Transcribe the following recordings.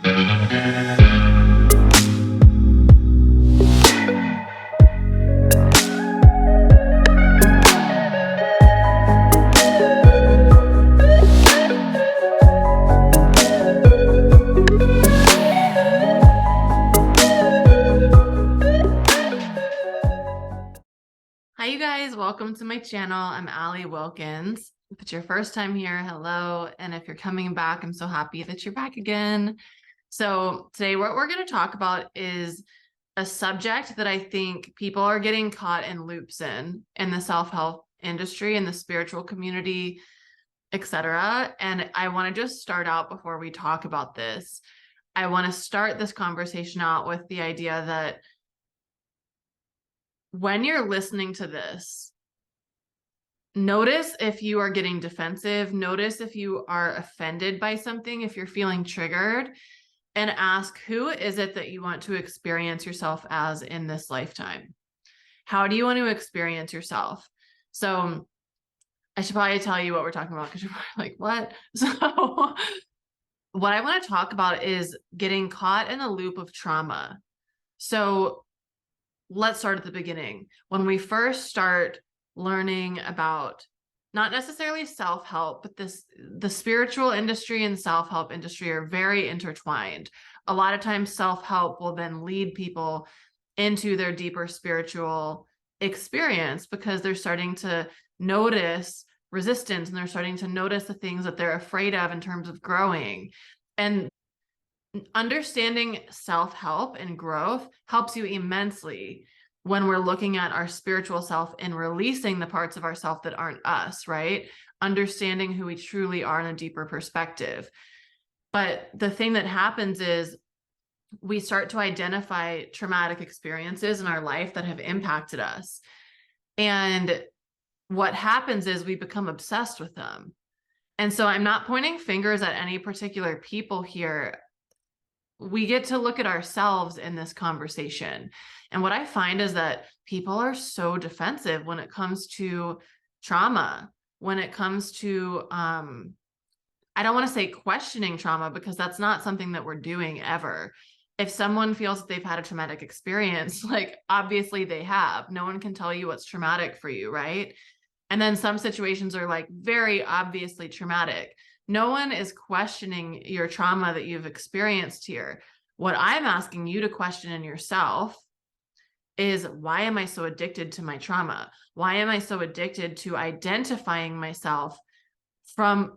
Hi, you guys. Welcome to my channel. I'm Allie Wilkins. If it's your first time here, hello. And if you're coming back, I'm so happy that you're back again. So today what we're going to talk about is a subject that I think people are getting caught in loops in the self-help industry, in the spiritual community, etc. And I want to just start out before we talk about this. I want to start this conversation out with the idea that when you're listening to this, notice if you are getting defensive, notice if you are offended by something, if you're feeling triggered, and ask, who is it that you want to experience yourself as in this lifetime? How do you want to experience yourself? So I should probably tell you what we're talking about because you're probably like, what? So what I want to talk about is getting caught in a loop of trauma. So let's start at the beginning. When we first start learning about not necessarily self-help, but the spiritual industry and self-help industry are very intertwined. A lot of times self-help will then lead people into their deeper spiritual experience because they're starting to notice resistance and they're starting to notice the things that they're afraid of in terms of growing. And understanding self-help and growth helps you immensely when we're looking at our spiritual self and releasing the parts of ourself that aren't us, right? Understanding who we truly are in a deeper perspective. But the thing that happens is we start to identify traumatic experiences in our life that have impacted us. And what happens is we become obsessed with them. And so I'm not pointing fingers at any particular people here. We get to look at ourselves in this conversation. And what I find is that people are so defensive when it comes to trauma, when it comes to, I don't want to say questioning trauma because that's not something that we're doing ever. If someone feels that they've had a traumatic experience, like obviously they have, no one can tell you what's traumatic for you, right? And then some situations are like very obviously traumatic. No one is questioning your trauma that you've experienced here. What I'm asking you to question in yourself is, why am I so addicted to my trauma? Why am I so addicted to identifying myself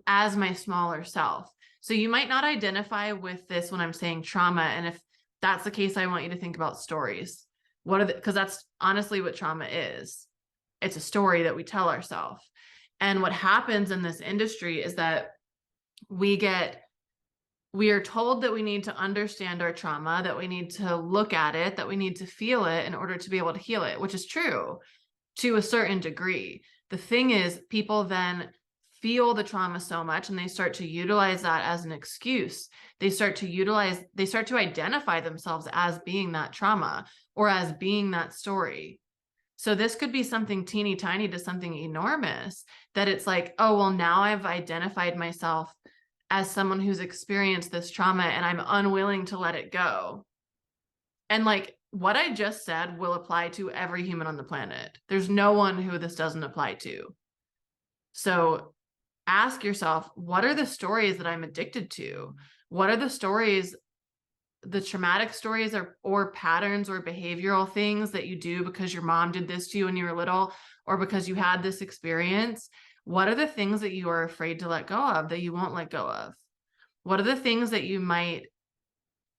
as my smaller self? So you might not identify with this when I'm saying trauma. And if that's the case, I want you to think about stories. Because that's honestly what trauma is. It's a story that we tell ourselves. And what happens in this industry is that we are told that we need to understand our trauma, that we need to look at it, that we need to feel it in order to be able to heal it, which is true to a certain degree. The thing is, people then feel the trauma so much and they start to utilize that as an excuse. They start to identify themselves as being that trauma or as being that story. So this could be something teeny tiny to something enormous, that it's like, oh, well, now I've identified myself as someone who's experienced this trauma and I'm unwilling to let it go. And like what I just said will apply to every human on the planet. There's no one who this doesn't apply to. So ask yourself, what are the stories that I'm addicted to? What are the stories, the traumatic stories or patterns or behavioral things that you do because your mom did this to you when you were little, or because you had this experience? What are the things that you are afraid to let go of, that you won't let go of? What are the things that you might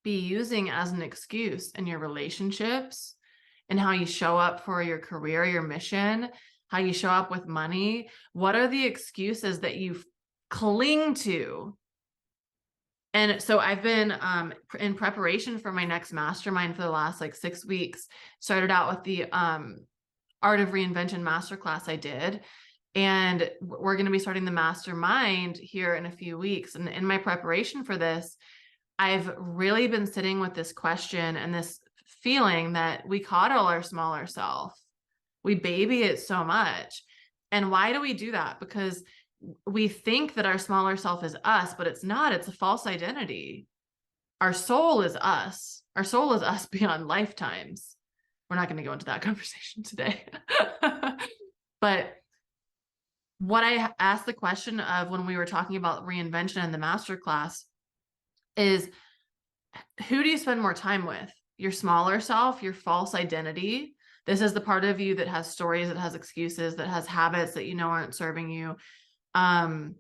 be using as an excuse in your relationships and how you show up for your career, your mission, how you show up with money? What are the excuses that you cling to? And so I've been in preparation for my next mastermind for the last like 6 weeks. Started out with the Art of Reinvention masterclass I did. And we're going to be starting the mastermind here in a few weeks. And in my preparation for this, I've really been sitting with this question and this feeling that we coddle our smaller self. We baby it so much. And why do we do that? Because we think that our smaller self is us, but it's not. It's a false identity. our soul is us. Our soul is us beyond lifetimes. We're not going to go into that conversation today. But what I asked the question of when we were talking about reinvention in the masterclass is, who do you spend more time with? Your smaller self, your false identity. This is the part of you that has stories, that has excuses, that has habits that you know aren't serving you. And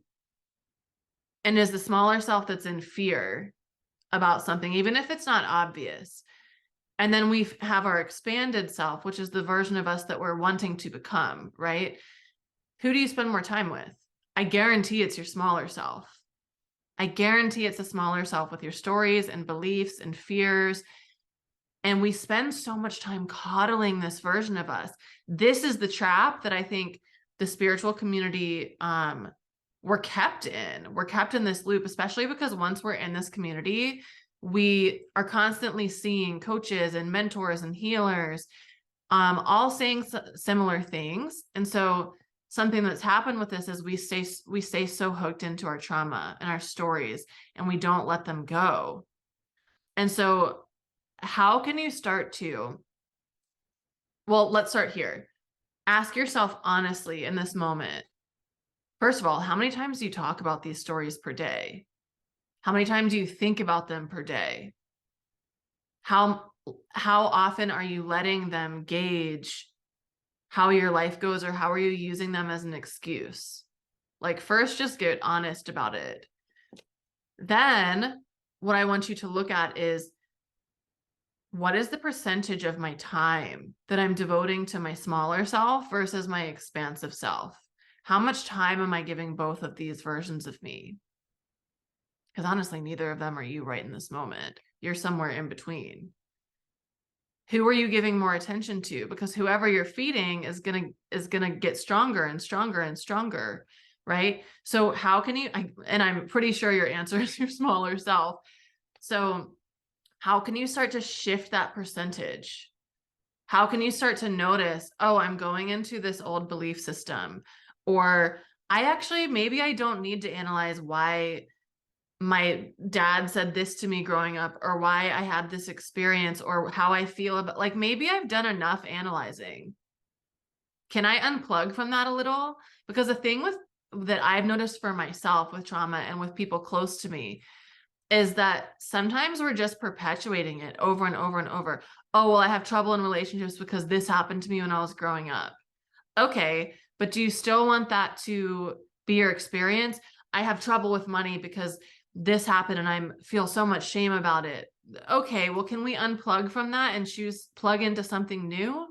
is the smaller self that's in fear about something, even if it's not obvious. And then we have our expanded self, which is the version of us that we're wanting to become, right? Who do you spend more time with? I guarantee it's your smaller self. I guarantee it's a smaller self with your stories and beliefs and fears. And we spend so much time coddling this version of us. This is the trap that I think the spiritual community, we're kept in. We're kept in this loop, especially because once we're in this community, we are constantly seeing coaches and mentors and healers, all saying similar things. And so something that's happened with this is we stay so hooked into our trauma and our stories, and we don't let them go. And so how can you start to, well, let's start here. Ask yourself honestly in this moment. First of all, how many times do you talk about these stories per day? How many times do you think about them per day? How often are you letting them gauge how your life goes, or how are you using them as an excuse? Like, first, just get honest about it. Then what I want you to look at is, what is the percentage of my time that I'm devoting to my smaller self versus my expansive self? How much time am I giving both of these versions of me? Because honestly, neither of them are you right in this moment. You're somewhere in between. Who are you giving more attention to? Because whoever you're feeding is gonna get stronger and stronger and stronger, right? So how can you, and I'm pretty sure your answer is your smaller self. So how can you start to shift that percentage? How can you start to notice, oh, I'm going into this old belief system, or maybe I don't need to analyze why my dad said this to me growing up, or why I had this experience, or how I feel about, like, maybe I've done enough analyzing. Can I unplug from that a little? Because the thing that I've noticed for myself with trauma and with people close to me is that sometimes we're just perpetuating it over and over and over. Oh, well, I have trouble in relationships because this happened to me when I was growing up. Okay, but do you still want that to be your experience? I have trouble with money because this happened and I feel so much shame about it. Okay, well, can we unplug from that and plug into something new?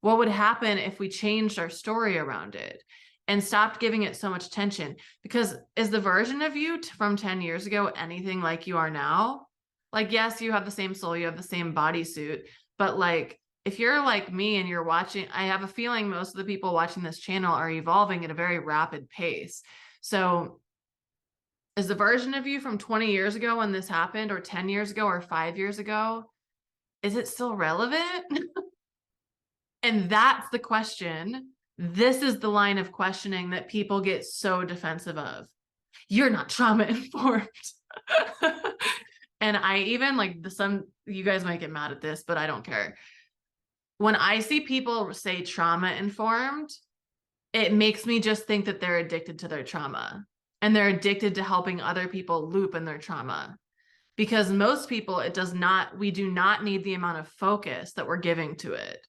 What would happen if we changed our story around it and stopped giving it so much attention? Because is the version of you from 10 years ago anything like you are now? Like, yes, you have the same soul, you have the same bodysuit, but like, if you're like me and you're watching, I have a feeling most of the people watching this channel are evolving at a very rapid pace. So is the version of you from 20 years ago when this happened, or 10 years ago, or 5 years ago, is it still relevant? And that's the question. This is the line of questioning that people get so defensive of. You're not trauma informed. And I even, like, you guys might get mad at this, but I don't care. When I see people say trauma informed, it makes me just think that they're addicted to their trauma, and they're addicted to helping other people loop in their trauma. Because most people, we do not need the amount of focus that we're giving to it.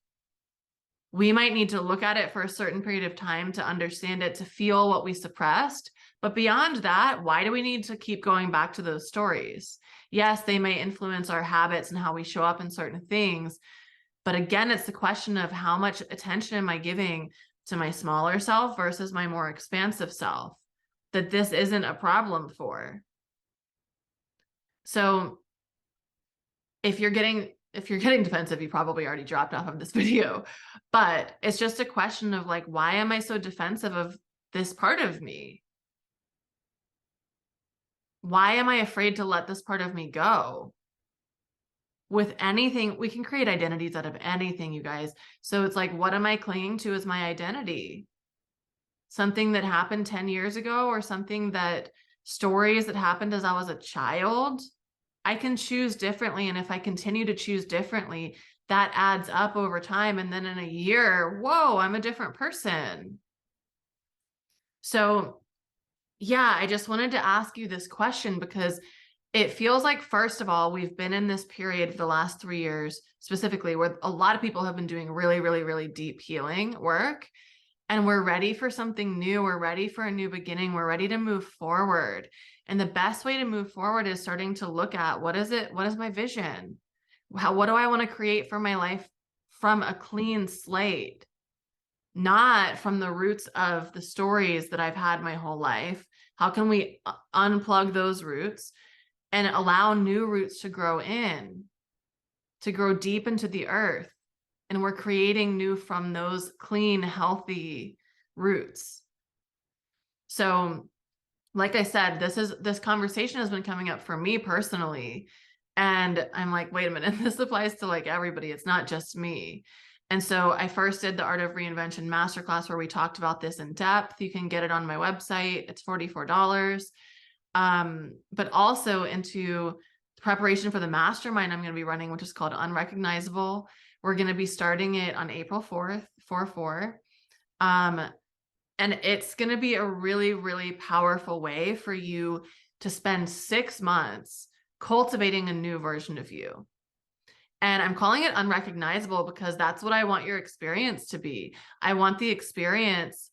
We might need to look at it for a certain period of time to understand it, to feel what we suppressed. But beyond that, why do we need to keep going back to those stories? Yes, they may influence our habits and how we show up in certain things. But again, it's the question of how much attention am I giving to my smaller self versus my more expansive self, that this isn't a problem for. So if you're getting defensive, you probably already dropped off of this video, but it's just a question of, like, why am I so defensive of this part of me? Why am I afraid to let this part of me go? With anything, we can create identities out of anything, you guys. So it's like, what am I clinging to as my identity? Something that happened 10 years ago, or stories that happened as I was a child? I can choose differently. And if I continue to choose differently, that adds up over time. And then in a year, whoa, I'm a different person. So yeah, I just wanted to ask you this question because it feels like, first of all, we've been in this period for the last 3 years specifically where a lot of people have been doing really, really, really deep healing work. And we're ready for something new. We're ready for a new beginning. We're ready to move forward. And the best way to move forward is starting to look at what is it? What is my vision? What do I want to create for my life from a clean slate? Not from the roots of the stories that I've had my whole life. How can we unplug those roots and allow new roots to grow in, to grow deep into the earth? And we're creating new from those clean, healthy roots. So, like I said, this conversation has been coming up for me personally. And I'm like, wait a minute, this applies to like everybody. It's not just me. And so I first did the Art of Reinvention Masterclass where we talked about this in depth. You can get it on my website. It's $44. But also into preparation for the mastermind I'm going to be running, which is called Unrecognizable. We're going to be starting it on April 4th, 4/4. And it's going to be a really, really powerful way for you to spend 6 months cultivating a new version of you. And I'm calling it unrecognizable because that's what I want your experience to be. I want the experience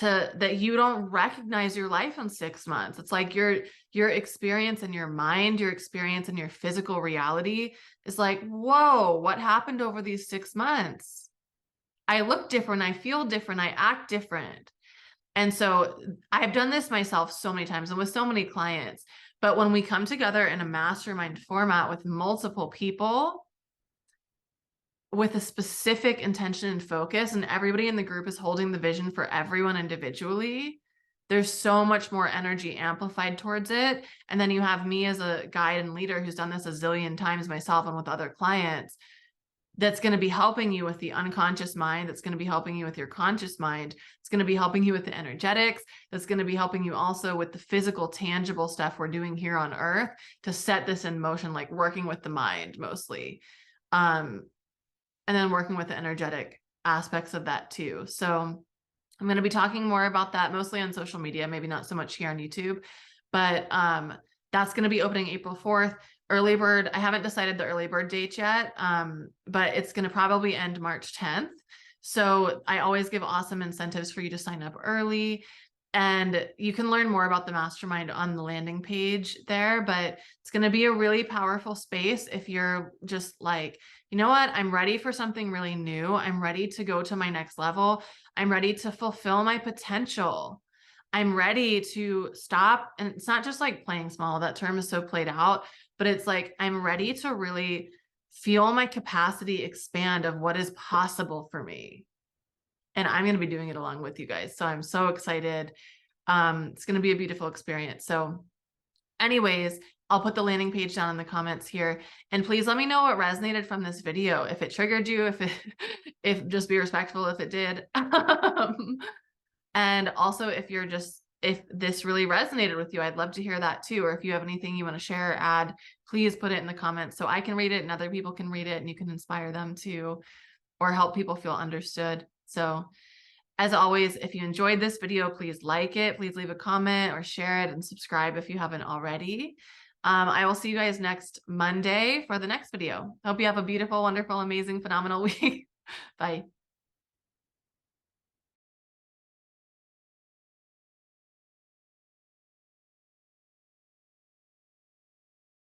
that you don't recognize your life in 6 months. It's like your experience in your mind, your experience in your physical reality is like, whoa, what happened over these 6 months? I look different, I feel different, I act different. And so I've done this myself so many times and with so many clients. But when we come together in a mastermind format with multiple people with a specific intention and focus, and everybody in the group is holding the vision for everyone individually, there's so much more energy amplified towards it. And then you have me as a guide and leader who's done this a zillion times myself and with other clients, that's going to be helping you with the unconscious mind. That's going to be helping you with your conscious mind. It's going to be helping you with the energetics. That's going to be helping you also with the physical, tangible stuff we're doing here on earth to set this in motion, like working with the mind mostly. And then working with the energetic aspects of that too. So I'm going to be talking more about that mostly on social media, maybe not so much here on YouTube, but that's going to be opening April 4th. Early bird, I haven't decided the early bird date yet, but it's going to probably end March 10th. So I always give awesome incentives for you to sign up early. And you can learn more about the mastermind on the landing page there, but it's going to be a really powerful space if you're just like, you know what, I'm ready for something really new. I'm ready to go to my next level. I'm ready to fulfill my potential. I'm ready to stop. And it's not just like playing small. That term is so played out, but it's like, I'm ready to really feel my capacity expand of what is possible for me. And I'm going to be doing it along with you guys. So I'm so excited. It's going to be a beautiful experience. So anyways, I'll put the landing page down in the comments here, and please let me know what resonated from this video. If it triggered you, if just be respectful if it did. And also if this really resonated with you, I'd love to hear that too. Or if you have anything you want to share or add, please put it in the comments so I can read it and other people can read it and you can inspire them too, or help people feel understood. So as always, if you enjoyed this video, please like it, please leave a comment or share it and subscribe if you haven't already. I will see you guys next Monday for the next video. Hope you have a beautiful, wonderful, amazing, phenomenal week. Bye.